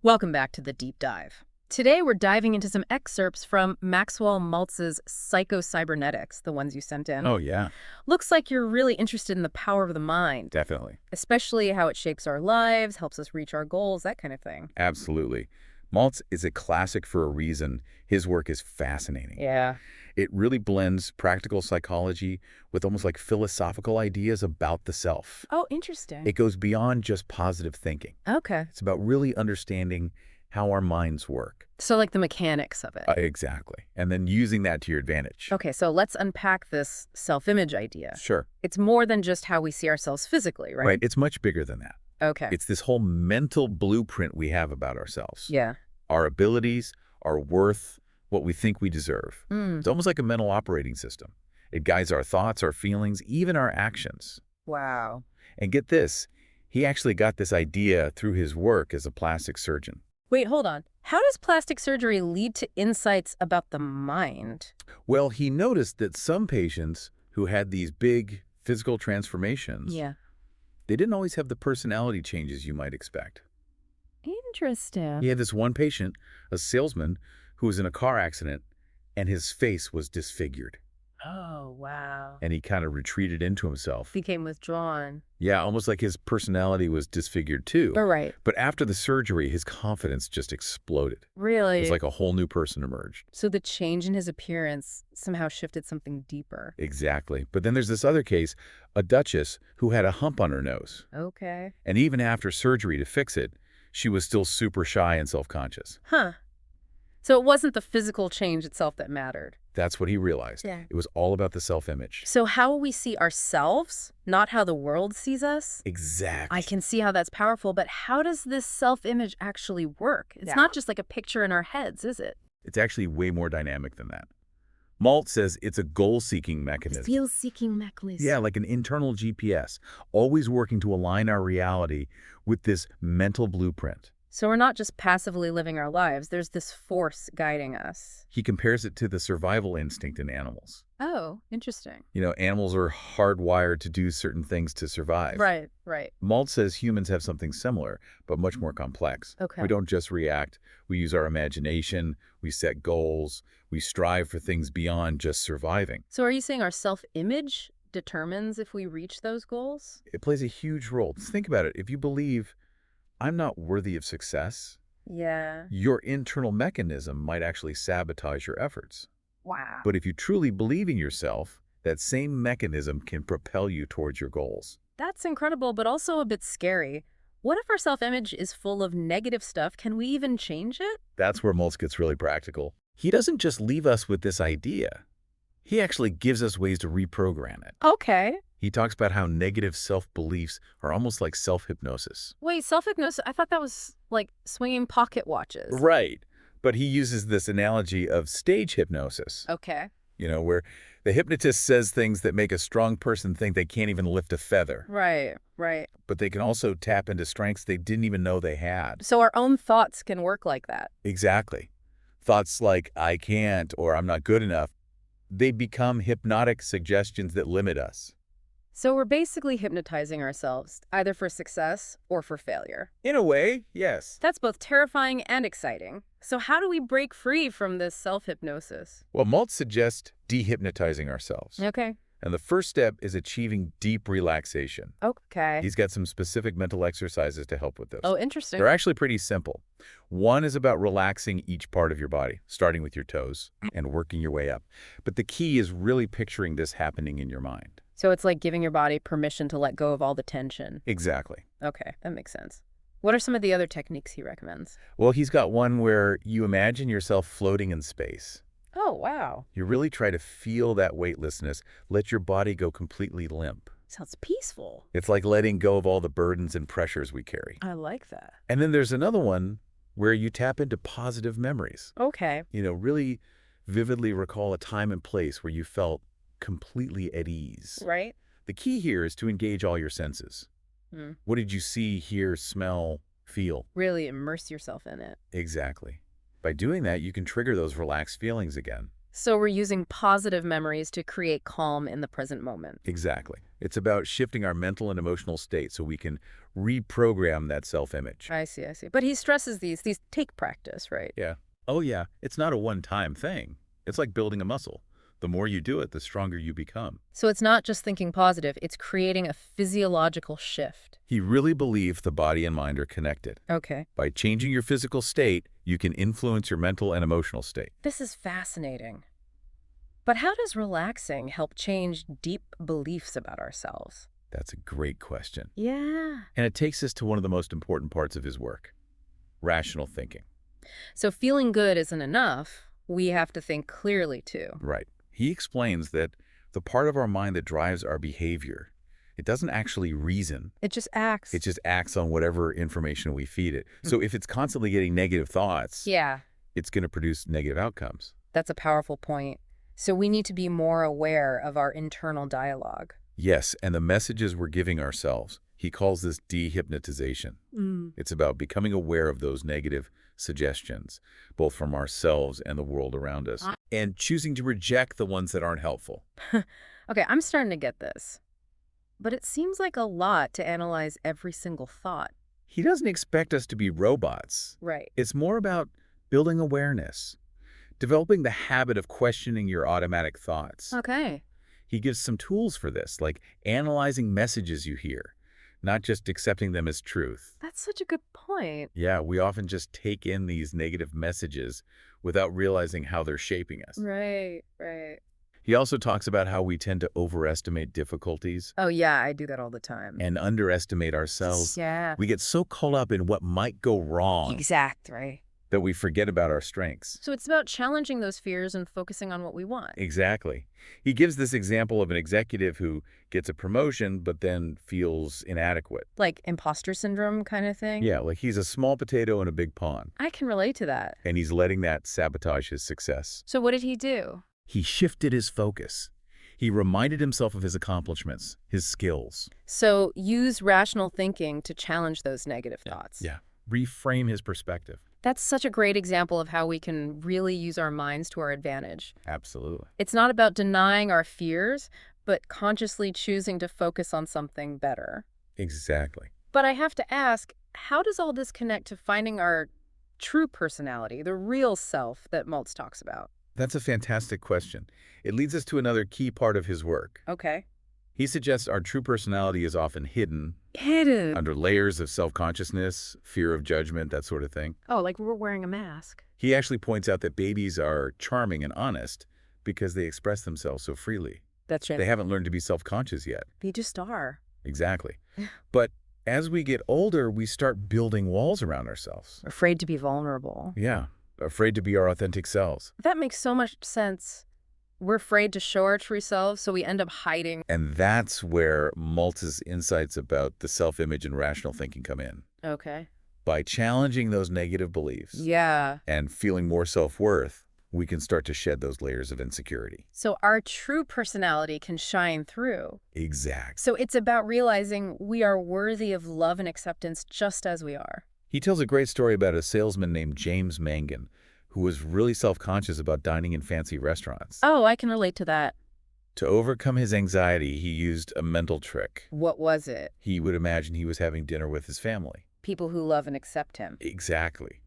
Welcome back to the Deep Dive. Today we're diving into some excerpts from Maxwell Maltz's Psycho-Cybernetics, the ones you sent in. Oh, yeah, Looks like you're really interested in the power of the mind, definitely. especially how it shapes our lives, helps us reach our goals, that kind of thing. Absolutely. Maltz is a classic for a reason. His work is fascinating. Yeah. It really blends practical psychology with almost like philosophical ideas about the self. Oh, interesting. It goes beyond just positive thinking. Okay. It's about really understanding how our minds work. So like the mechanics of it. Exactly. And then using that to your advantage. Okay, so let's unpack this self-image idea. Sure. It's more than just how we see ourselves physically, right? Right. It's much bigger than that. Okay. It's this whole mental blueprint we have about ourselves. Yeah. Our abilities, our worth, what we think we deserve. Mm. It's almost like a mental operating system. It guides our thoughts, our feelings, even our actions. Wow. And get this, he actually got this idea through his work as a plastic surgeon. Wait, hold on. How does plastic surgery lead to insights about the mind? Well, he noticed that some patients who had these big physical transformations, Yeah. they didn't always have the personality changes you might expect. Interesting. He had this one patient, a salesman, who was in a car accident, and his face was disfigured. Oh, wow. And he kind of retreated into himself. Became withdrawn. Yeah, almost like his personality was disfigured too. Right. But after the surgery, his confidence just exploded. It Really? was like a whole new person emerged. So the change in his appearance somehow shifted something deeper. Exactly. But then there's this other case, a duchess who had a hump on her nose. Okay. And even after surgery to fix it, she was still super shy and self-conscious. Huh. So it wasn't the physical change itself that mattered. That's what he realized. Yeah. It was all about the self-image. So how we see ourselves, not how the world sees us? Exactly. I can see how that's powerful, but how does this self-image actually work? It's not just like a picture in our heads, is it? It's actually way more dynamic than that. Maltz says it's a goal-seeking mechanism. Feel-seeking mechanism. Yeah, like an internal GPS, always working to align our reality with this mental blueprint. So we're not just passively living our lives. There's this force guiding us. He compares it to the survival instinct in animals. Oh, interesting. You know, animals are hardwired to do certain things to survive. Right, right. Maltz says humans have something similar, but much more complex. Okay. We don't just react. We use our imagination. We set goals. We strive for things beyond just surviving. So are you saying our self-image determines if we reach those goals? It plays a huge role. Think about it. If you believe, I'm not worthy of success, Yeah. your internal mechanism might actually sabotage your efforts. Wow. But if you truly believe in yourself, that same mechanism can propel you towards your goals. That's incredible, but also a bit scary. What if our self-image is full of negative stuff? Can we even change it? That's where Maltz gets really practical. He doesn't just leave us with this idea. He actually gives us ways to reprogram it. Okay. He talks about how negative self-beliefs are almost like self-hypnosis. Wait, self-hypnosis, I thought that was like swinging pocket watches. Right. But he uses this analogy of stage hypnosis, Okay. you know, where the hypnotist says things that make a strong person think they can't even lift a feather. Right, right. But they can also tap into strengths they didn't even know they had. So our own thoughts can work like that. Exactly. Thoughts like, I can't, or I'm not good enough, they become hypnotic suggestions that limit us. So we're basically hypnotizing ourselves, either for success or for failure. In a way, yes. That's both terrifying and exciting. So how do we break free from this self-hypnosis? Well, Maltz suggests dehypnotizing ourselves. Okay. And the first step is achieving deep relaxation. Okay. He's got some specific mental exercises to help with this. Oh, interesting. They're actually pretty simple. One is about relaxing each part of your body, starting with your toes and working your way up. But the key is really picturing this happening in your mind. So it's like giving your body permission to let go of all the tension. Exactly. Okay, that makes sense. What are some of the other techniques he recommends? Well, he's got one where you imagine yourself floating in space. Oh, wow. You really try to feel that weightlessness, let your body go completely limp. Sounds peaceful. It's like letting go of all the burdens and pressures we carry. I like that. And then there's another one where you tap into positive memories. Okay. You know, really vividly recall a time and place where you felt completely at ease. Right? The key here is to engage all your senses. What did you see, hear, smell, feel? Really immerse yourself in it. Exactly. By doing that, you can trigger those relaxed feelings again. So we're using positive memories to create calm in the present moment. Exactly. It's about shifting our mental and emotional state so we can reprogram that self-image. I see, I see. But he stresses these take practice, right? Yeah. Oh, yeah. It's not a one-time thing. It's like building a muscle. The more you do it, the stronger you become. So it's not just thinking positive, it's creating a physiological shift. He really believed the body and mind are connected. Okay. By changing your physical state, you can influence your mental and emotional state. This is fascinating. But how does relaxing help change deep beliefs about ourselves? That's a great question. Yeah. And it takes us to one of the most important parts of his work, rational thinking. So feeling good isn't enough. We have to think clearly too. Right. He explains that the part of our mind that drives our behavior, it doesn't actually reason. It just acts. It just acts on whatever information we feed it. So if it's constantly getting negative thoughts, Yeah, it's going to produce negative outcomes. that's a powerful point. So we need to be more aware of our internal dialogue. Yes, and the messages we're giving ourselves. He calls this dehypnotization. It's about becoming aware of those negative suggestions, both from ourselves and the world around us, and choosing to reject the ones that aren't helpful. Okay, I'm starting to get this. But it seems like a lot to analyze every single thought. He doesn't expect us to be robots. Right. It's more about building awareness, developing the habit of questioning your automatic thoughts. Okay. He gives some tools for this, like analyzing messages you hear, not just accepting them as truth. That's such a good point. Yeah, we often just take in these negative messages without realizing how they're shaping us. Right, right. He also talks about how we tend to overestimate difficulties Oh, yeah, I do that all the time. and underestimate ourselves. Yeah. We get so caught up in what might go wrong Exact, right. that we forget about our strengths. So it's about challenging those fears and focusing on what we want. Exactly. He gives this example of an executive who gets a promotion but then feels inadequate. Like imposter syndrome kind of thing? Yeah, like he's a small potato in a big pond, I can relate to that. and he's letting that sabotage his success. So what did he do? He shifted his focus. He reminded himself of his accomplishments, his skills. So use rational thinking to challenge those negative thoughts. Yeah. Reframe his perspective. That's such a great example of how we can really use our minds to our advantage. Absolutely. It's not about denying our fears, but consciously choosing to focus on something better. Exactly. But I have to ask, how does all this connect to finding our true personality, the real self that Maltz talks about? That's a fantastic question. It leads us to another key part of his work. Okay. He suggests our true personality is often hidden Hidden. under layers of self-consciousness, fear of judgment, that sort of thing. Oh, like we're wearing a mask. He actually points out that babies are charming and honest because they express themselves so freely. That's right. They haven't learned to be self-conscious yet. They just are. Exactly. But as we get older, we start building walls around ourselves. Afraid to be vulnerable. Yeah, afraid to be our authentic selves. That makes so much sense. We're afraid to show our true selves, so we end up hiding. And that's where Maltz's insights about the self-image and rational thinking come in. Okay. By challenging those negative beliefs Yeah. and feeling more self-worth, we can start to shed those layers of insecurity. So our true personality can shine through. Exact. So it's about realizing we are worthy of love and acceptance just as we are. He tells a great story about a salesman named James Mangan, who was really self-conscious about dining in fancy restaurants. Oh, I can relate to that. To overcome his anxiety, he used a mental trick. What was it? He would imagine he was having dinner with his family. People who love and accept him. Exactly.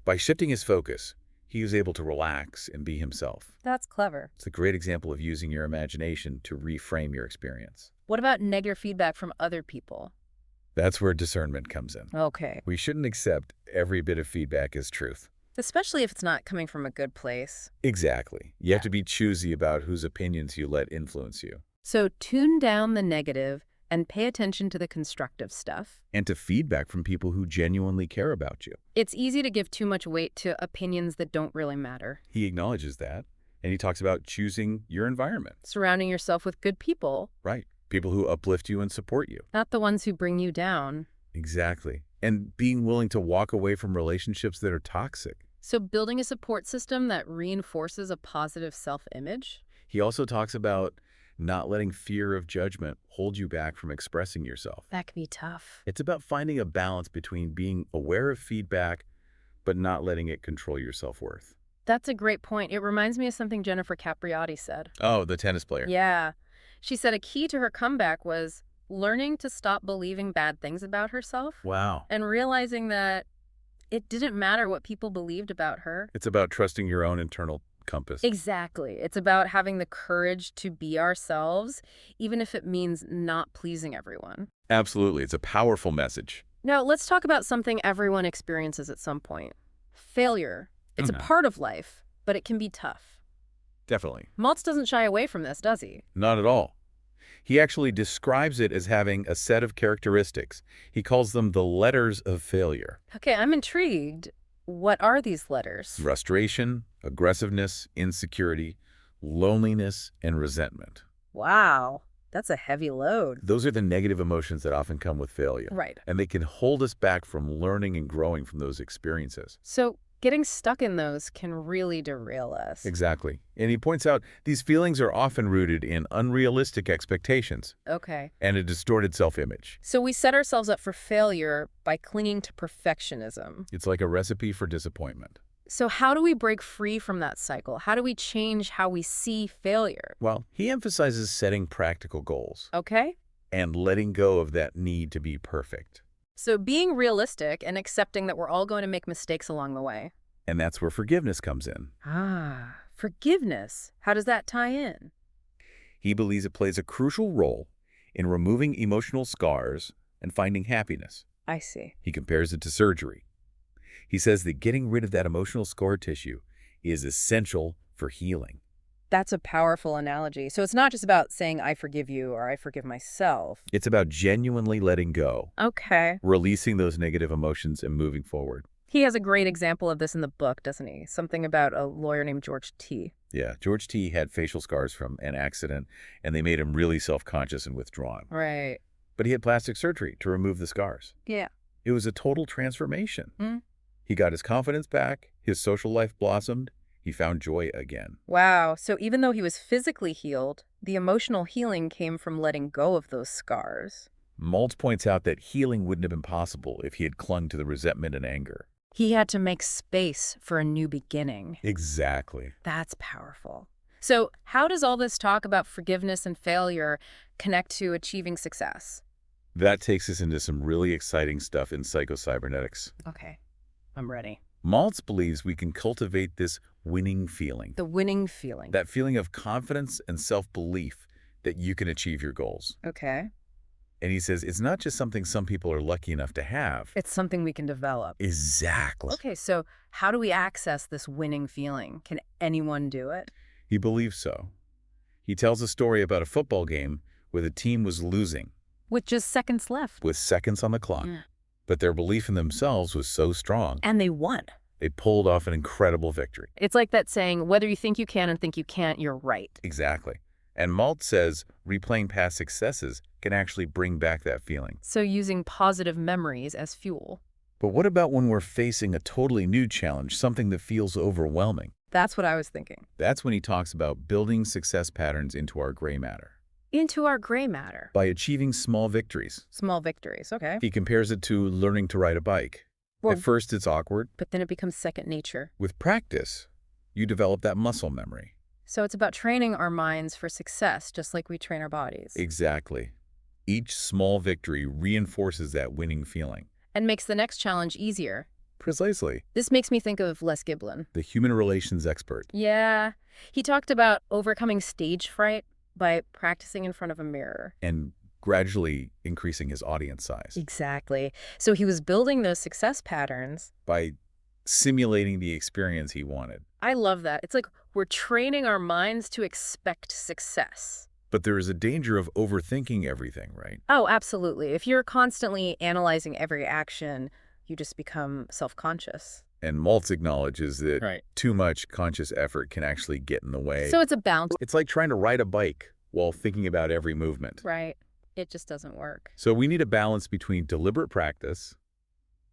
By shifting his focus, he was able to relax and be himself. That's clever. It's a great example of using your imagination to reframe your experience. What about negative feedback from other people? That's where discernment comes in. Okay. We shouldn't accept every bit of feedback as truth. Especially if it's not coming from a good place. Exactly. You have to be choosy about whose opinions you let influence you. So tune down the negative and pay attention to the constructive stuff. And to feedback from people who genuinely care about you. It's easy to give too much weight to opinions that don't really matter. He acknowledges that, and he talks about choosing your environment. Surrounding yourself with good people, Right. People who uplift you and support you. not the ones who bring you down. Exactly. And being willing to walk away from relationships that are toxic. So building a support system that reinforces a positive self-image? He also talks about not letting fear of judgment hold you back from expressing yourself. That can be tough. It's about finding a balance between being aware of feedback, but not letting it control your self-worth. That's a great point. It reminds me of something Jennifer Capriati said. Oh, the tennis player. Yeah. She said a key to her comeback was learning to stop believing bad things about herself Wow. and realizing that it didn't matter what people believed about her. It's about trusting your own internal compass. Exactly. It's about having the courage to be ourselves, even if it means not pleasing everyone. Absolutely. It's a powerful message. Now, let's talk about something everyone experiences at some point. Failure. It's a part of life, but it can be tough. Definitely. Maltz doesn't shy away from this, does he? Not at all. He actually describes it as having a set of characteristics. He calls them the letters of failure. Okay, I'm intrigued. What are these letters? Frustration, aggressiveness, insecurity, loneliness, and resentment. Wow, that's a heavy load. Those are the negative emotions that often come with failure. Right. And they can hold us back from learning and growing from those experiences. So getting stuck in those can really derail us. Exactly. And he points out these feelings are often rooted in unrealistic expectations Okay. and a distorted self-image. So we set ourselves up for failure by clinging to perfectionism. It's like a recipe for disappointment. So how do we break free from that cycle? How do we change how we see failure? Well, he emphasizes setting practical goals Okay? and letting go of that need to be perfect. So being realistic and accepting that we're all going to make mistakes along the way. And that's where forgiveness comes in. Ah, forgiveness. How does that tie in? He believes it plays a crucial role in removing emotional scars and finding happiness. I see. He compares it to surgery. He says that getting rid of that emotional scar tissue is essential for healing. That's a powerful analogy. So it's not just about saying, I forgive you or I forgive myself. It's about genuinely letting go, Okay. releasing those negative emotions, and moving forward. He has a great example of this in the book, doesn't he? Something about a lawyer named George T. Yeah, George T. had facial scars from an accident, and they made him really self-conscious and withdrawn. Right. But he had plastic surgery to remove the scars. Yeah. It was a total transformation. Mm. He got his confidence back, his social life blossomed, he found joy again. Wow. So even though he was physically healed, the emotional healing came from letting go of those scars. Maltz points out that healing wouldn't have been possible if he had clung to the resentment and anger. He had to make space for a new beginning. Exactly. That's powerful. So how does all this talk about forgiveness and failure connect to achieving success? That takes us into some really exciting stuff in Psycho-Cybernetics. Okay, I'm ready. Maltz believes we can cultivate this winning feeling. The winning feeling. That feeling of confidence and self-belief that you can achieve your goals. Okay. And he says it's not just something some people are lucky enough to have. It's something we can develop. Exactly. Okay, so how do we access this winning feeling? Can anyone do it? He believes so. He tells a story about a football game where the team was losing With just seconds left. with seconds on the clock. Yeah. But their belief in themselves was so strong, And they won. they pulled off an incredible victory. It's like that saying, whether you think you can and think you can't, you're right. Exactly. And Maltz says replaying past successes can actually bring back that feeling. So using positive memories as fuel. But what about when we're facing a totally new challenge, something that feels overwhelming? That's what I was thinking. That's when he talks about building success patterns into our gray matter. Into our gray matter. By achieving small victories. Small victories, okay. He compares it to learning to ride a bike. Well, At first, it's awkward. but then it becomes second nature. With practice, you develop that muscle memory. So it's about training our minds for success, just like we train our bodies. Exactly. Each small victory reinforces that winning feeling. And makes the next challenge easier. Precisely. This makes me think of Les Giblin. The human relations expert. Yeah. He talked about overcoming stage fright by practicing in front of a mirror. And gradually increasing his audience size. Exactly. So he was building those success patterns. By simulating the experience he wanted. I love that. It's like we're training our minds to expect success. But there is a danger of overthinking everything, right? Oh, absolutely. If you're constantly analyzing every action, you just become self-conscious. And Maltz acknowledges that Right. too much conscious effort can actually get in the way. So it's a balance. It's like trying to ride a bike while thinking about every movement. Right. It just doesn't work. So we need a balance between deliberate practice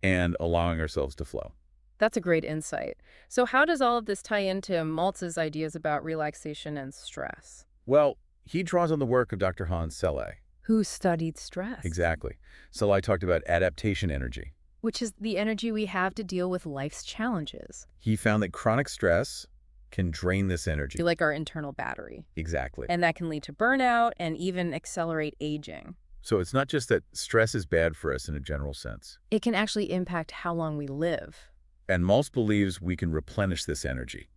and allowing ourselves to flow. That's a great insight. So how does all of this tie into Maltz's ideas about relaxation and stress? Well, he draws on the work of Dr. Hans Selye. Who studied stress? Exactly. Selye talked about adaptation energy. which is the energy we have to deal with life's challenges. He found that chronic stress can drain this energy. Like our internal battery. Exactly. And that can lead to burnout and even accelerate aging. So it's not just that stress is bad for us in a general sense. It can actually impact how long we live. And Maltz believes we can replenish this energy.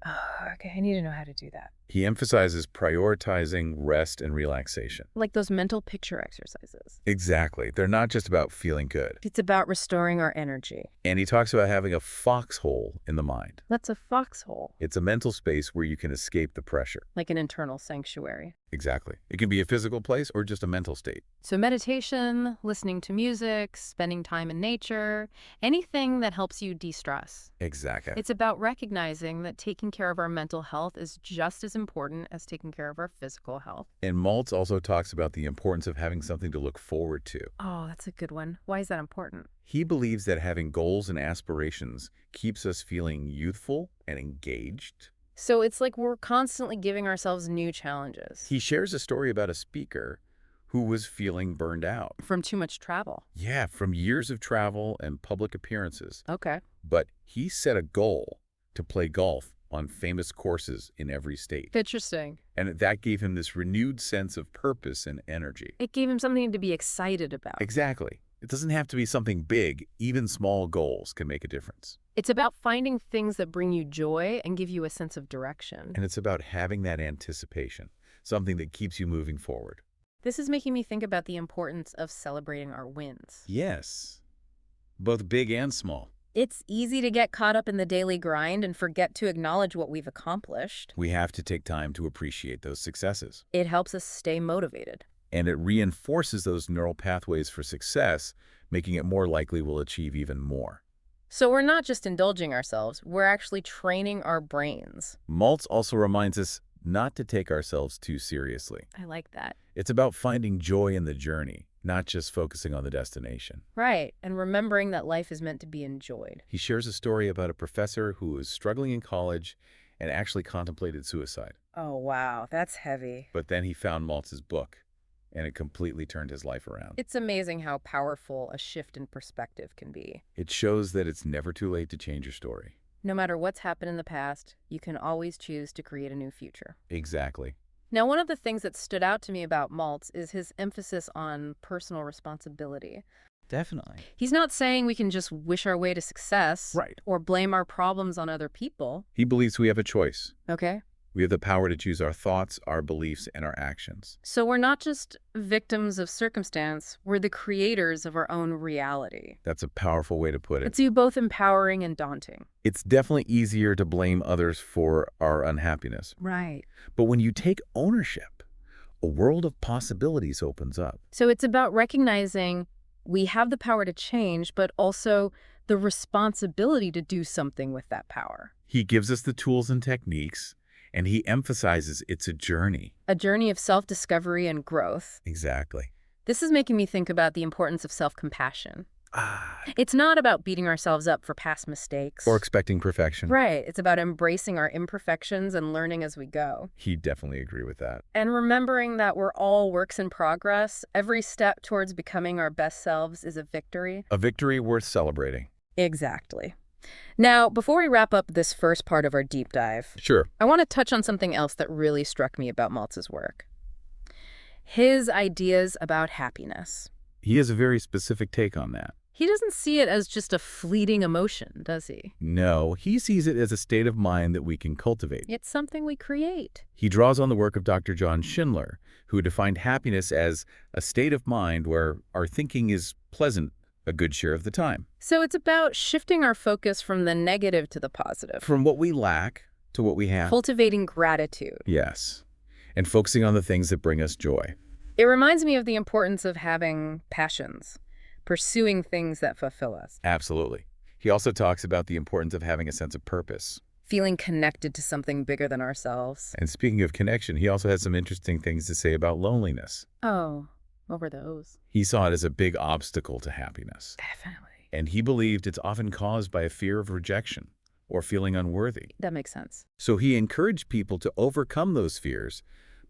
Oh, okay, I need to know how to do that. He emphasizes prioritizing rest and relaxation. Like those mental picture exercises. Exactly. They're not just about feeling good. It's about restoring our energy. And he talks about having a foxhole in the mind. That's a foxhole. It's a mental space where you can escape the pressure. Like an internal sanctuary. Exactly. It can be a physical place or just a mental state. So meditation, listening to music, spending time in nature, anything that helps you de-stress. Exactly. It's about recognizing that taking care of our mental health is just as important as taking care of our physical health. And Maltz also talks about the importance of having something to look forward to. Oh, that's a good one. Why is that important? He believes that having goals and aspirations keeps us feeling youthful and engaged. So it's like we're constantly giving ourselves new challenges. He shares a story about a speaker who was feeling burned out. From too much travel. Yeah, from years of travel and public appearances. Okay. But he set a goal to play golf on famous courses in every state. Interesting. And that gave him this renewed sense of purpose and energy. It gave him something to be excited about. Exactly. It doesn't have to be something big. Even small goals can make a difference. It's about finding things that bring you joy and give you a sense of direction. And it's about having that anticipation, something that keeps you moving forward. This is making me think about the importance of celebrating our wins. Yes, both big and small. It's easy to get caught up in the daily grind and forget to acknowledge what we've accomplished. We have to take time to appreciate those successes. It helps us stay motivated. And it reinforces those neural pathways for success, making it more likely we'll achieve even more. So we're not just indulging ourselves, we're actually training our brains. Maltz also reminds us not to take ourselves too seriously. I like that. It's about finding joy in the journey, not just focusing on the destination. Right, and remembering that life is meant to be enjoyed. He shares a story about a professor who was struggling in college and actually contemplated suicide. Oh, wow, that's heavy. But then he found Maltz's book, and it completely turned his life around. It's amazing how powerful a shift in perspective can be. It shows that it's never too late to change your story. No matter what's happened in the past, you can always choose to create a new future. Exactly. Now, one of the things that stood out to me about Maltz is his emphasis on personal responsibility. Definitely. He's not saying we can just wish our way to success. Right. Or blame our problems on other people. He believes we have a choice. Okay? We have the power to choose our thoughts, our beliefs, and our actions. So we're not just victims of circumstance, we're the creators of our own reality. That's a powerful way to put it. It's both empowering and daunting. It's definitely easier to blame others for our unhappiness. Right. But when you take ownership, a world of possibilities opens up. So it's about recognizing we have the power to change, but also the responsibility to do something with that power. He gives us the tools and techniques, and he emphasizes it's a journey. A journey of self-discovery and growth. Exactly. This is making me think about the importance of self-compassion. It's not about beating ourselves up for past mistakes. Or expecting perfection. Right. It's about embracing our imperfections and learning as we go. He'd definitely agree with that. And remembering that we're all works in progress. Every step towards becoming our best selves is a victory. A victory worth celebrating. Exactly. Now, before we wrap up this first part of our deep dive, Sure. I want to touch on something else that really struck me about Maltz's work. His ideas about happiness. He has a very specific take on that. He doesn't see it as just a fleeting emotion, does he? No, he sees it as a state of mind that we can cultivate. It's something we create. He draws on the work of Dr. John Schindler, who defined happiness as a state of mind where our thinking is pleasant a good share of the time. So it's about shifting our focus from the negative to the positive. From what we lack to what we have. Cultivating gratitude. Yes. And focusing on the things that bring us joy. It reminds me of the importance of having passions, pursuing things that fulfill us. Absolutely. He also talks about the importance of having a sense of purpose. Feeling connected to something bigger than ourselves. And speaking of connection, he also has some interesting things to say about loneliness. Oh, what were those? He saw it as a big obstacle to happiness. Definitely. And he believed it's often caused by a fear of rejection or feeling unworthy. That makes sense. So he encouraged people to overcome those fears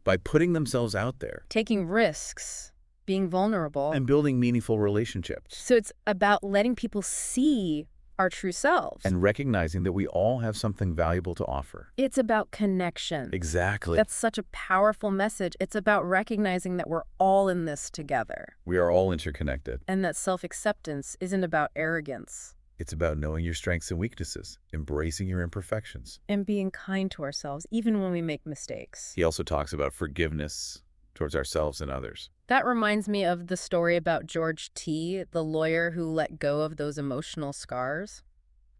by putting themselves out there. Taking risks. being vulnerable. And building meaningful relationships. So it's about letting people see our true selves. And recognizing that we all have something valuable to offer. It's about connection. Exactly. That's such a powerful message. It's about recognizing that we're all in this together. We are all interconnected. And that self-acceptance isn't about arrogance. It's about knowing your strengths and weaknesses, embracing your imperfections. And being kind to ourselves, even when we make mistakes. He also talks about forgiveness towards ourselves and others. That reminds me of the story about George T., the lawyer who let go of those emotional scars.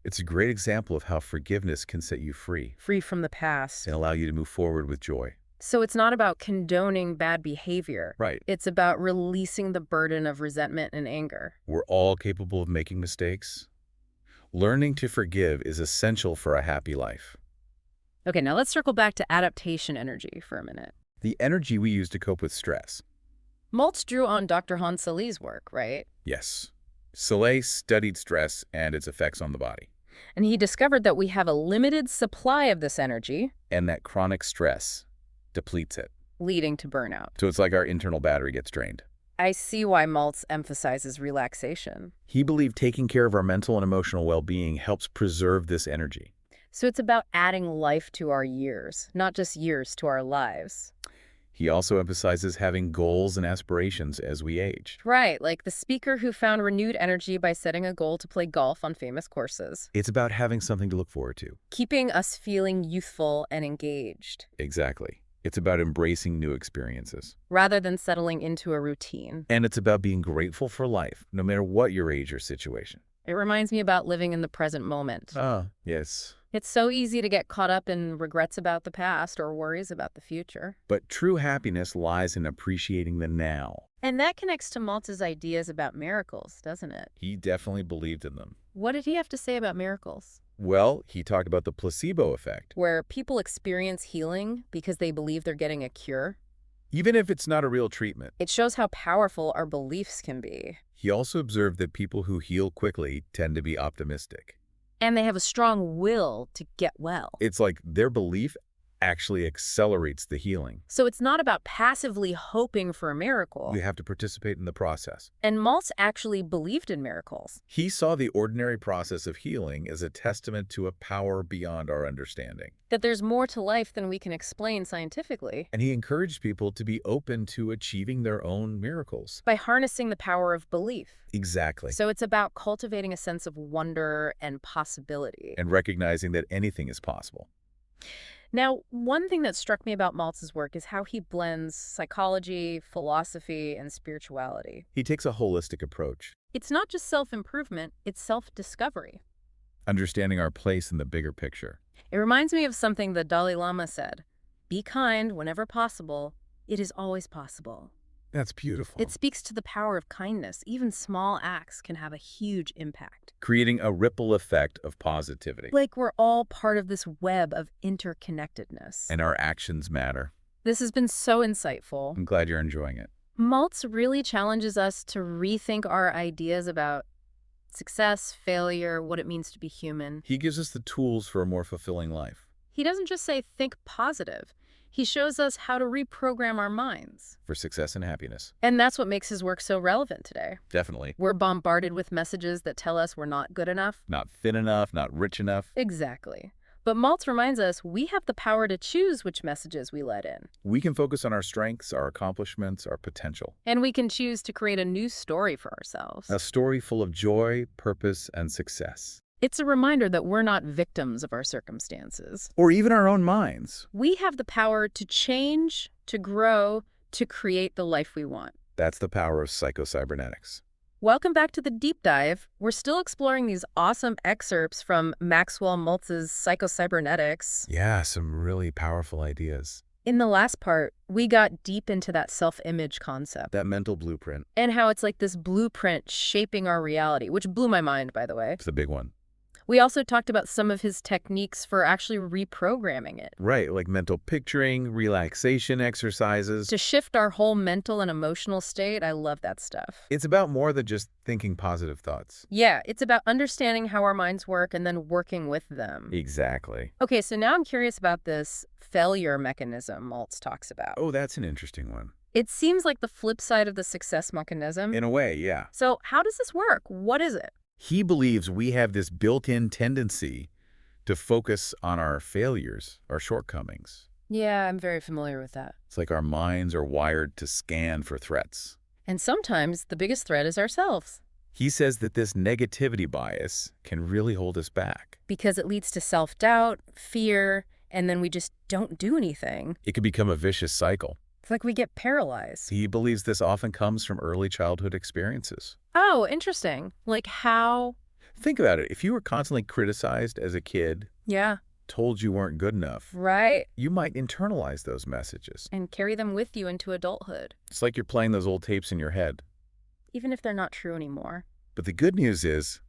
It's a great example of how forgiveness can set you free. Free from the past. And allow you to move forward with joy. So it's not about condoning bad behavior. Right. It's about releasing the burden of resentment and anger. We're all capable of making mistakes. Learning to forgive is essential for a happy life. Okay, now let's circle back to adaptation energy for a minute. The energy we use to cope with stress. Maltz drew on Dr. Hans Selye's work, right? Yes. Selye studied stress and its effects on the body. And he discovered that we have a limited supply of this energy. And that chronic stress depletes it. Leading to burnout. So it's like our internal battery gets drained. I see why Maltz emphasizes relaxation. He believed taking care of our mental and emotional well-being helps preserve this energy. So it's about adding life to our years, not just years to our lives. He also emphasizes having goals and aspirations as we age. Right, like the speaker who found renewed energy by setting a goal to play golf on famous courses. It's about having something to look forward to. Keeping us feeling youthful and engaged. Exactly. It's about embracing new experiences. Rather than settling into a routine. And it's about being grateful for life, no matter what your age or situation. It reminds me about living in the present moment. Ah, yes. It's so easy to get caught up in regrets about the past or worries about the future. But true happiness lies in appreciating the now. And that connects to Maltz's ideas about miracles, doesn't it? He definitely believed in them. What did he have to say about miracles? Well, he talked about the placebo effect. Where people experience healing because they believe they're getting a cure. Even if it's not a real treatment. It shows how powerful our beliefs can be. He also observed that people who heal quickly tend to be optimistic. And they have a strong will to get well. It's like their belief actually accelerates the healing. So it's not about passively hoping for a miracle. You have to participate in the process. And Maltz actually believed in miracles. He saw the ordinary process of healing as a testament to a power beyond our understanding. That there's more to life than we can explain scientifically. And he encouraged people to be open to achieving their own miracles. By harnessing the power of belief. Exactly. So it's about cultivating a sense of wonder and possibility. And recognizing that anything is possible. Now, one thing that struck me about Maltz's work is how he blends psychology, philosophy, and spirituality. He takes a holistic approach. It's not just self-improvement, it's self-discovery. Understanding our place in the bigger picture. It reminds me of something the Dalai Lama said. Be kind whenever possible. It is always possible. That's beautiful. It speaks to the power of kindness. Even small acts can have a huge impact. Creating a ripple effect of positivity. Like we're all part of this web of interconnectedness. And our actions matter. This has been so insightful. I'm glad you're enjoying it. Maltz really challenges us to rethink our ideas about success, failure, what it means to be human. He gives us the tools for a more fulfilling life. He doesn't just say think positive. He shows us how to reprogram our minds. For success and happiness. And that's what makes his work so relevant today. Definitely. We're bombarded with messages that tell us we're not good enough. Not thin enough, not rich enough. Exactly. But Maltz reminds us we have the power to choose which messages we let in. We can focus on our strengths, our accomplishments, our potential. And we can choose to create a new story for ourselves. A story full of joy, purpose, and success. It's a reminder that we're not victims of our circumstances. Or even our own minds. We have the power to change, to grow, to create the life we want. That's the power of Psycho-Cybernetics. Welcome back to the Deep Dive. We're still exploring these awesome excerpts from Maxwell Maltz's Psycho-Cybernetics. Yeah, some really powerful ideas. In the last part, we got deep into that self-image concept. That mental blueprint. And how it's like this blueprint shaping our reality, which blew my mind, by the way. It's the big one. We also talked about some of his techniques for actually reprogramming it. Right, like mental picturing, relaxation exercises. To shift our whole mental and emotional state. I love that stuff. It's about more than just thinking positive thoughts. Yeah, it's about understanding how our minds work and then working with them. Exactly. Okay, so now I'm curious about this failure mechanism Maltz talks about. Oh, that's an interesting one. It seems like the flip side of the success mechanism. In a way, yeah. So how does this work? What is it? He believes we have this built-in tendency to focus on our failures, our shortcomings. Yeah, I'm very familiar with that. It's like our minds are wired to scan for threats. And sometimes the biggest threat is ourselves. He says that this negativity bias can really hold us back. Because it leads to self-doubt, fear, and then we just don't do anything. It could become a vicious cycle. It's like we get paralyzed. He believes this often comes from early childhood experiences. Oh, interesting. Like how? Think about it. If you were constantly criticized as a kid, Yeah, told you weren't good enough, right. you might internalize those messages. And carry them with you into adulthood, It's like you're playing those old tapes in your head. even if they're not true anymore. But the good news is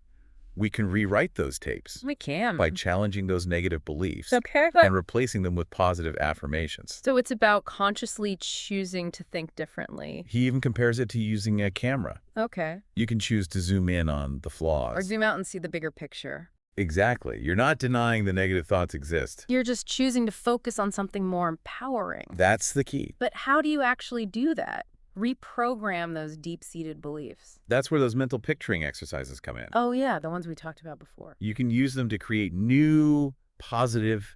we can rewrite those tapes We can. by challenging those negative beliefs Okay. and replacing them with positive affirmations. So it's about consciously choosing to think differently. He even compares it to using a camera. Okay. You can choose to zoom in on the Or flaws. zoom out and see the bigger picture. Exactly. You're not denying the negative thoughts exist. You're just choosing to focus on something more empowering. That's the key. But how do you actually do that? Reprogram those deep-seated beliefs. That's where those mental picturing exercises come in. Oh yeah, the ones we talked about before. You can use them to create new positive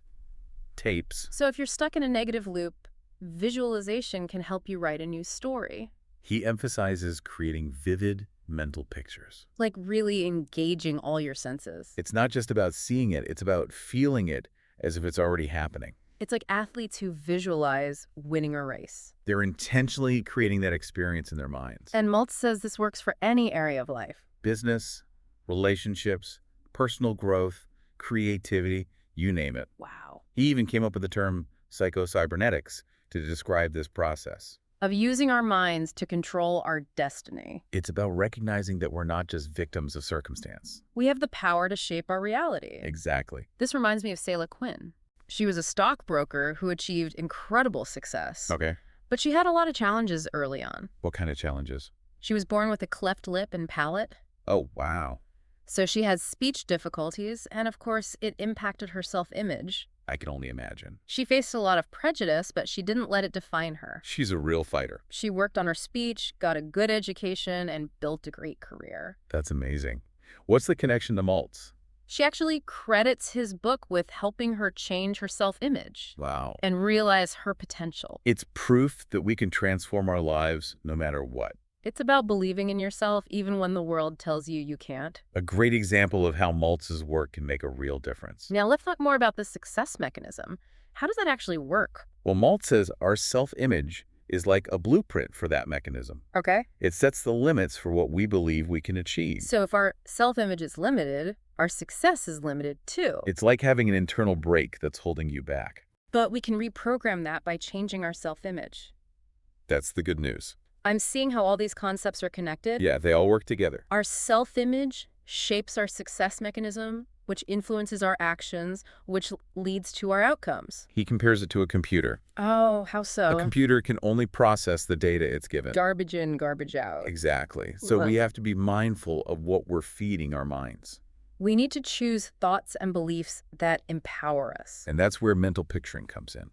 tapes. So if you're stuck in a negative loop, visualization can help you write a new story. He emphasizes creating vivid mental pictures. Like really engaging all your senses. It's not just about seeing it, it's about feeling it as if it's already happening. It's like athletes who visualize winning a race. They're intentionally creating that experience in their minds. And Maltz says this works for any area of life. Business, relationships, personal growth, creativity, you name it. Wow. He even came up with the term Psycho-Cybernetics to describe this process. Of using our minds to control our destiny. It's about recognizing that we're not just victims of circumstance. We have the power to shape our reality. Exactly. This reminds me of Selah Quinn. She was a stockbroker who achieved incredible success. Okay. But she had a lot of challenges early on. What kind of challenges? She was born with a cleft lip and palate. Oh, wow. So she has speech difficulties, and of course, it impacted her self-image. I can only imagine. She faced a lot of prejudice, but she didn't let it define her. She's a real fighter. She worked on her speech, got a good education, and built a great career. That's amazing. What's the connection to Maltz? She actually credits his book with helping her change her self-image Wow. and realize her potential. It's proof that we can transform our lives no matter what. It's about believing in yourself even when the world tells you you can't. A great example of how Maltz's work can make a real difference. Now let's talk more about the success mechanism. How does that actually work? Well, Maltz says our self-image is like a blueprint for that mechanism. Okay. It sets the limits for what we believe we can achieve. So if our self-image is limited, our success is limited too. It's like having an internal brake that's holding you back. But we can reprogram that by changing our self-image. That's the good news. I'm seeing how all these concepts are connected. Yeah, they all work together. Our self-image shapes our success mechanism, which influences our actions, which leads to our outcomes. He compares it to a computer. Oh, how so? A computer can only process the data it's given. Garbage in, garbage out. Exactly. So we have to be mindful of what we're feeding our minds. We need to choose thoughts and beliefs that empower us. And that's where mental picturing comes in.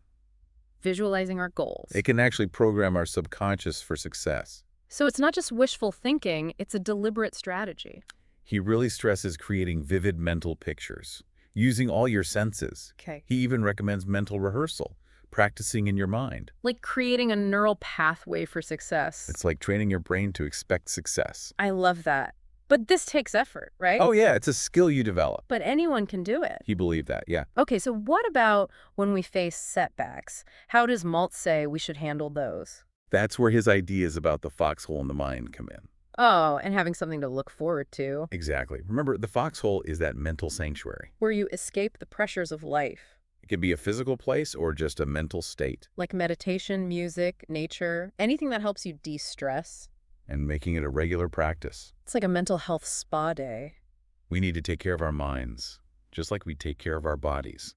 Visualizing our goals. It can actually program our subconscious for success. So it's not just wishful thinking, it's a deliberate strategy. He really stresses creating vivid mental pictures, using all your senses. Okay. He even recommends mental rehearsal, practicing in your mind. Like creating a neural pathway for success. It's like training your brain to expect success. I love that. But this takes effort, right? Oh yeah, it's a skill you develop. But anyone can do it. He believed that, yeah. Okay, so what about when we face setbacks? How does Maltz say we should handle those? That's where his ideas about the foxhole in the mind come in. Oh, and having something to look forward to. Exactly. Remember, the foxhole is that mental sanctuary. Where you escape the pressures of life. It can be a physical place or just a mental state. Like meditation, music, nature, anything that helps you de-stress. And making it a regular practice. It's like a mental health spa day. We need to take care of our minds, just like we take care of our bodies.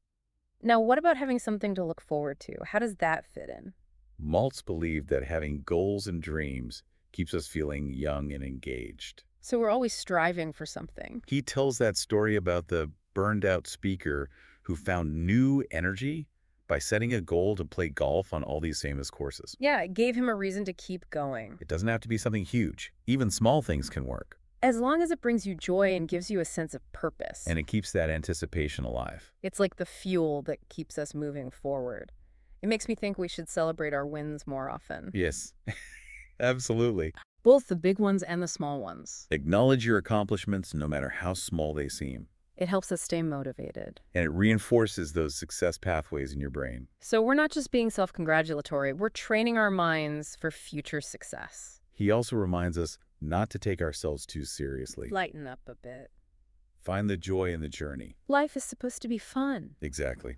Now, what about having something to look forward to? How does that fit in? Maltz believed that having goals and dreams keeps us feeling young and engaged. So we're always striving for something. He tells that story about the burned-out speaker who found new energy by setting a goal to play golf on all these famous courses. Yeah, it gave him a reason to keep going. It doesn't have to be something huge. Even small things can work. As long as it brings you joy and gives you a sense of purpose. And it keeps that anticipation alive. It's like the fuel that keeps us moving forward. It makes me think we should celebrate our wins more often. Yes, absolutely. Both the big ones and the small ones. Acknowledge your accomplishments no matter how small they seem. It helps us stay motivated. And it reinforces those success pathways in your brain. So we're not just being self-congratulatory, we're training our minds for future success. He also reminds us not to take ourselves too seriously. Lighten up a bit. Find the joy in the journey. Life is supposed to be fun. Exactly.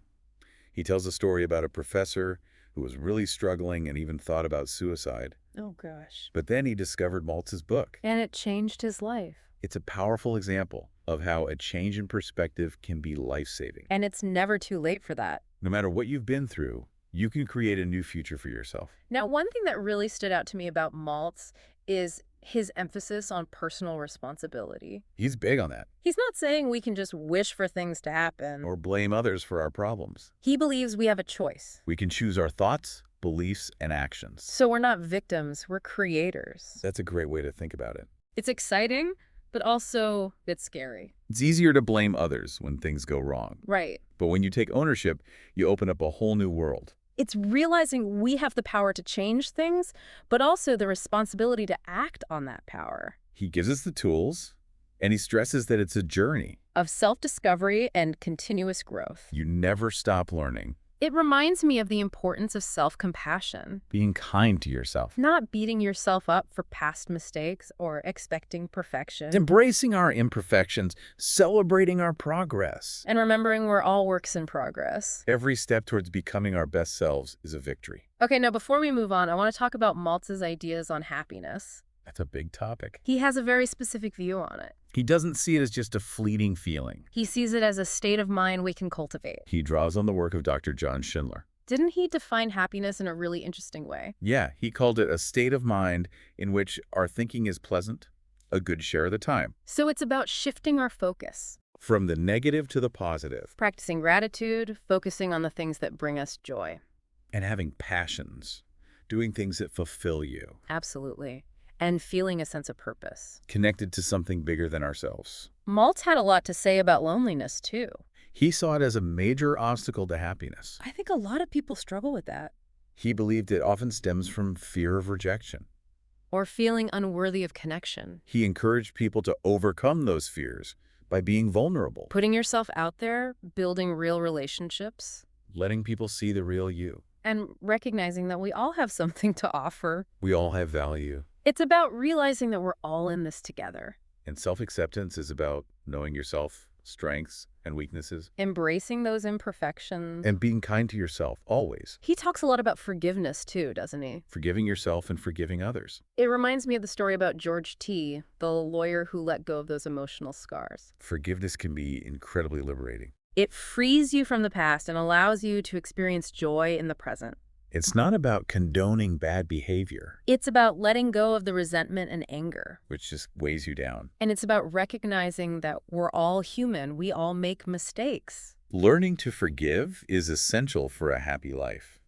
He tells a story about a professor who was really struggling and even thought about suicide. Oh, gosh. But then he discovered Maltz's book. And it changed his life. It's a powerful example of how a change in perspective can be life-saving. And it's never too late for that. No matter what you've been through, you can create a new future for yourself. Now, one thing that really stood out to me about Maltz is his emphasis on personal responsibility. He's big on that. He's not saying we can just wish for things to happen. Or blame others for our problems. He believes we have a choice. We can choose our thoughts, beliefs, and actions. So we're not victims, we're creators. That's a great way to think about it. It's exciting, but also a bit scary. It's easier to blame others when things go wrong. Right. But when you take ownership, you open up a whole new world. It's realizing we have the power to change things, but also the responsibility to act on that power. He gives us the tools, and he stresses that it's a journey. Of self-discovery and continuous growth. You never stop learning. It reminds me of the importance of self-compassion. Being kind to yourself. Not beating yourself up for past mistakes or expecting perfection. Embracing our imperfections, celebrating our progress. And remembering we're all works in progress. Every step towards becoming our best selves is a victory. Okay, now before we move on, I want to talk about Maltz's ideas on happiness. That's a big topic. He has a very specific view on it. He doesn't see it as just a fleeting feeling. He sees it as a state of mind we can cultivate. He draws on the work of Dr. John Schindler. Didn't he define happiness in a really interesting way? Yeah, he called it a state of mind in which our thinking is pleasant a good share of the time. So it's about shifting our focus. From the negative to the positive. Practicing gratitude, focusing on the things that bring us joy. And having passions. Doing things that fulfill you. Absolutely. And feeling a sense of purpose. Connected to something bigger than ourselves. Maltz had a lot to say about loneliness, too. He saw it as a major obstacle to happiness. I think a lot of people struggle with that. He believed it often stems from fear of rejection. Or feeling unworthy of connection. He encouraged people to overcome those fears by being vulnerable. Putting yourself out there, building real relationships. Letting people see the real you. And recognizing that we all have something to offer. We all have value. It's about realizing that we're all in this together. And self-acceptance is about knowing yourself, strengths, and weaknesses. Embracing those imperfections. And being kind to yourself, always. He talks a lot about forgiveness, too, doesn't he? Forgiving yourself and forgiving others. It reminds me of the story about George T., the lawyer who let go of those emotional scars. Forgiveness can be incredibly liberating. It frees you from the past and allows you to experience joy in the present. It's not about condoning bad behavior. It's about letting go of the resentment and anger. Which just weighs you down. And it's about recognizing that we're all human. We all make mistakes. Learning to forgive is essential for a happy life.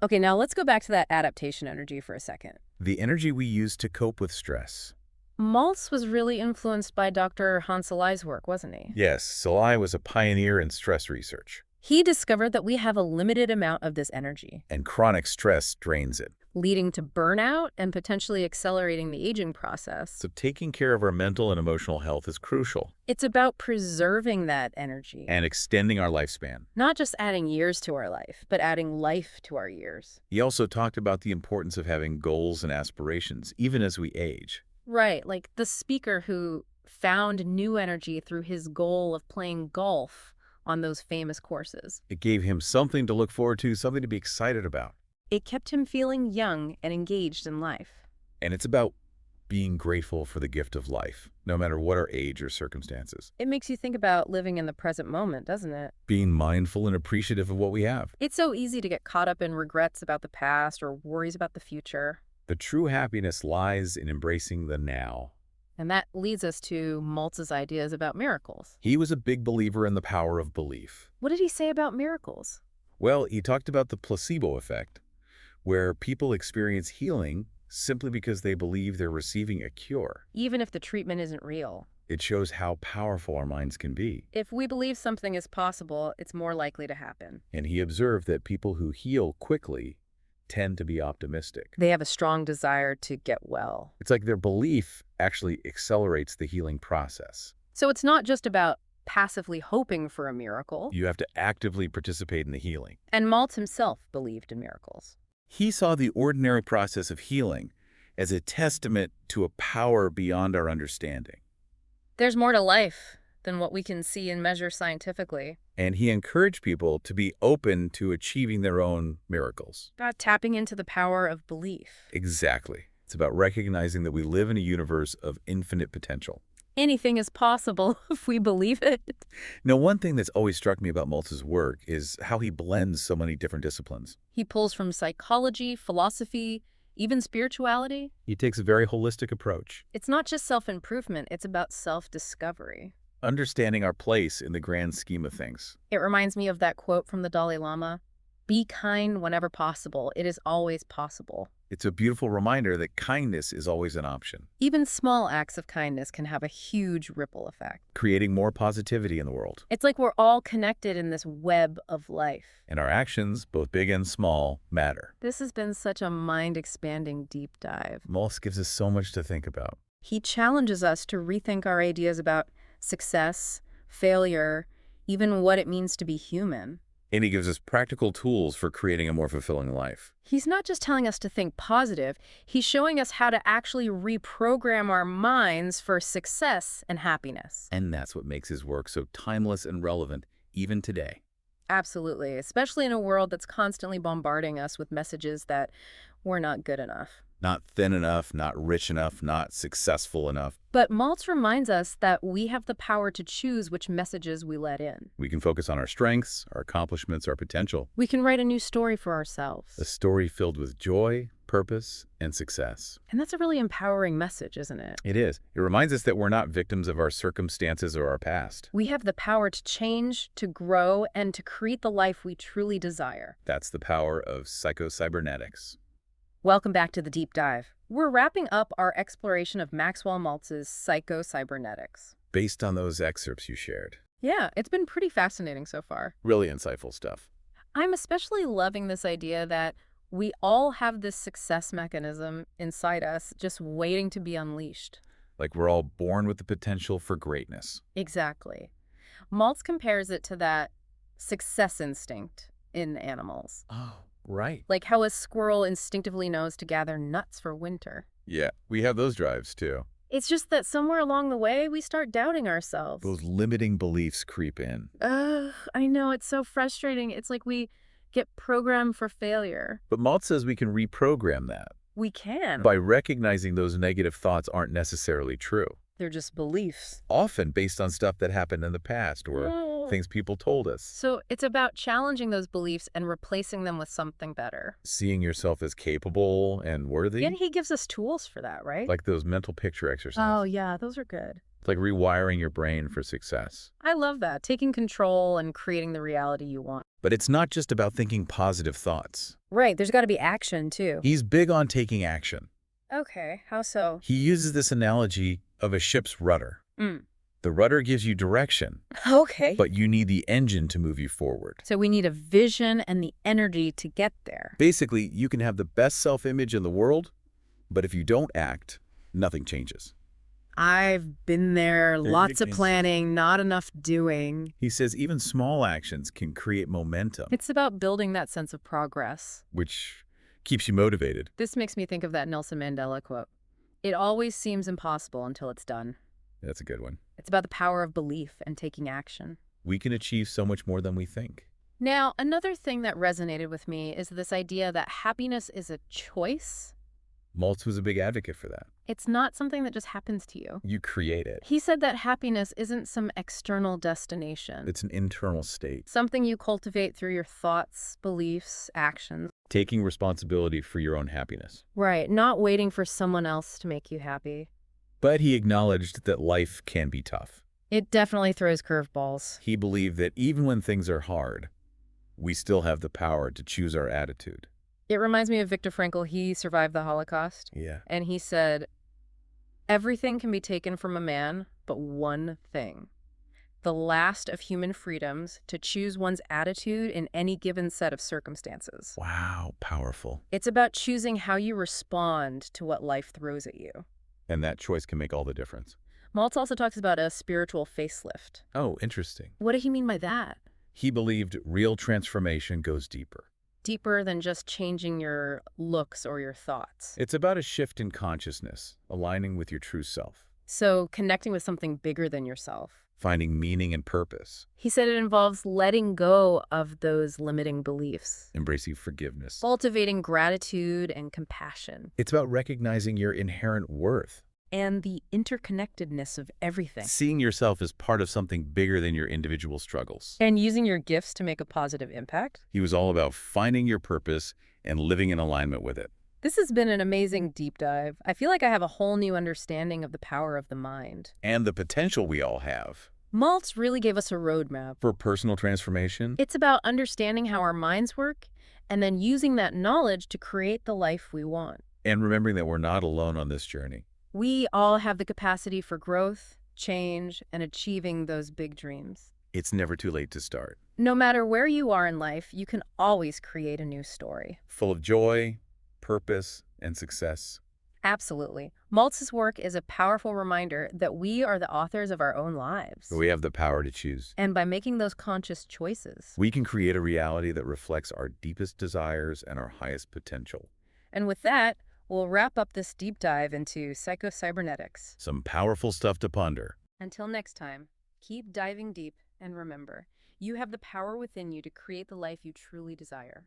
Okay, now let's go back to that adaptation energy for a second. The energy we use to cope with stress. Maltz was really influenced by Dr. Hans Selye's work, wasn't he? Yes, Selye was a pioneer in stress research. He discovered that we have a limited amount of this energy. And chronic stress drains it. Leading to burnout and potentially accelerating the aging process. So taking care of our mental and emotional health is crucial. It's about preserving that energy. And extending our lifespan. Not just adding years to our life, but adding life to our years. He also talked about the importance of having goals and aspirations, even as we age. Right, like the speaker who found new energy through his goal of playing golf on those famous courses. It gave him something to look forward to, something to be excited about. It kept him feeling young and engaged in life. And it's about being grateful for the gift of life, no matter what our age or circumstances. It makes you think about living in the present moment, doesn't it? Being mindful and appreciative of what we have. It's so easy to get caught up in regrets about the past or worries about the future. The true happiness lies in embracing the now. And that leads us to Maltz's ideas about miracles. He was a big believer in the power of belief. What did he say about miracles? Well, he talked about the placebo effect, where people experience healing simply because they believe they're receiving a cure. Even if the treatment isn't real. It shows how powerful our minds can be. If we believe something is possible, it's more likely to happen. And he observed that people who heal quickly tend to be optimistic. They have a strong desire to get well. It's like their belief actually accelerates the healing process. So it's not just about passively hoping for a miracle. You have to actively participate in the healing. And Maltz himself believed in miracles. He saw the ordinary process of healing as a testament to a power beyond our understanding. There's more to life than what we can see and measure scientifically. And he encouraged people to be open to achieving their own miracles. About tapping into the power of belief. Exactly. It's about recognizing that we live in a universe of infinite potential. Anything is possible if we believe it. Now, one thing that's always struck me about Maltz's work is how he blends so many different disciplines. He pulls from psychology, philosophy, even spirituality. He takes a very holistic approach, It's not just self-improvement, it's about self-discovery. understanding our place in the grand scheme of things. It reminds me of that quote from the Dalai Lama, "Be kind whenever possible. It is always possible." It's a beautiful reminder that kindness is always an option, Even small acts of kindness can have a huge ripple effect. creating more positivity in the world. It's like we're all connected in this web of life. And our actions, both big and small, matter. This has been such a mind-expanding deep dive. Maltz gives us so much to think about. He challenges us to rethink our ideas about success, failure, even what it means to be human. And he gives us practical tools for creating a more fulfilling life. He's not just telling us to think positive, he's showing us how to actually reprogram our minds for success and happiness. And that's what makes his work so timeless and relevant even today. Absolutely, especially in a world that's constantly bombarding us with messages that we're not good enough. Not thin enough, not rich enough, not successful enough. But Maltz reminds us that we have the power to choose which messages we let in. We can focus on our strengths, our accomplishments, our potential. We can write a new story for ourselves. A story filled with joy, purpose, and success. And that's a really empowering message, isn't it? It is. It reminds us that we're not victims of our circumstances or our past. We have the power to change, to grow, and to create the life we truly desire. That's the power of Psycho-Cybernetics. Welcome back to the deep dive. We're wrapping up our exploration of Maxwell Maltz's Psycho-Cybernetics. Based on those excerpts you shared. Yeah, it's been pretty fascinating so far. Really insightful stuff. I'm especially loving this idea that we all have this success mechanism inside us just waiting to be unleashed. Like we're all born with the potential for greatness. Exactly. Maltz compares it to that success instinct in animals. Oh, right. Like how a squirrel instinctively knows to gather nuts for winter. Yeah, we have those drives too. It's just that somewhere along the way, we start doubting ourselves. Those limiting beliefs creep in. Ugh, I know, it's so frustrating. It's like we get programmed for failure. But Maltz says we can reprogram that We can. by recognizing those negative thoughts aren't necessarily true. They're just beliefs. Often based on stuff that happened in the past or Oh. things people told us. So it's about challenging those beliefs and replacing them with something better. Seeing yourself as capable and worthy. And he gives us tools for that, right? Like those mental picture Oh, exercises. yeah, those are good. It's like rewiring your brain for success. I love that. Taking control and creating the reality you want. But it's not just about thinking positive thoughts. Right, there's got to be action, too. He's big on taking action. Okay, how so? He uses this analogy of a ship's rudder. Mm. The rudder gives you direction, Okay. but you need the engine to move you forward. So we need a vision and the energy to get there. Basically, you can have the best self-image in the world, but if you don't act, nothing changes. I've been there, lots of planning, not enough doing. He says even small actions can create momentum, It's about building that sense of progress. which keeps you motivated. This makes me think of that Nelson Mandela quote. It always seems impossible until it's done. That's a good one. It's about the power of belief and taking action. We can achieve so much more than we think. Now, another thing that resonated with me is this idea that happiness is a choice. Maltz was a big advocate for that. It's not something that just happens to you. You create it. He said that happiness isn't some external destination. It's an internal state. Something you cultivate through your thoughts, beliefs, actions. Taking responsibility for your own happiness. Right, not waiting for someone else to make you happy. But he acknowledged that life can be tough. It definitely throws curveballs. He believed that even when things are hard, we still have the power to choose our attitude. It reminds me of Viktor Frankl. He survived the Holocaust, Yeah. and he said, everything can be taken from a man, but one thing. The last of human freedoms to choose one's attitude in any given set of circumstances. Wow, powerful. It's about choosing how you respond to what life throws at you. And that choice can make all the difference. Maltz also talks about a spiritual facelift. Oh, interesting. What did he mean by that? He believed real transformation goes deeper. Deeper than just changing your looks or your thoughts. It's about a shift in consciousness, aligning with your true self, So connecting with something bigger than yourself. finding meaning and purpose, He said it involves letting go of those limiting beliefs, embracing forgiveness. cultivating gratitude and compassion, It's about recognizing your inherent worth, and the interconnectedness of everything. seeing yourself as part of something bigger than your individual struggles. And using your gifts to make a positive impact. He was all about finding your purpose and living in alignment with it. This has been an amazing deep dive. I feel like I have a whole new understanding of the power of the mind. And the potential we all have Maltz really gave us a roadmap. for personal transformation. It's about understanding how our minds work and then using that knowledge to create the life we want. And remembering that we're not alone on this journey. We all have the capacity for growth, change, and achieving those big dreams. It's never too late to start. No matter where you are in life, you can always create a new story. Full of joy, purpose, and success. Absolutely. Maltz's work is a powerful reminder that we are the authors of our own lives. We have the power to choose. And by making those conscious choices. We can create a reality that reflects our deepest desires and our highest potential. And with that, we'll wrap up this deep dive into Psycho-Cybernetics. Some powerful stuff to ponder. Until next time, keep diving deep and remember, you have the power within you to create the life you truly desire.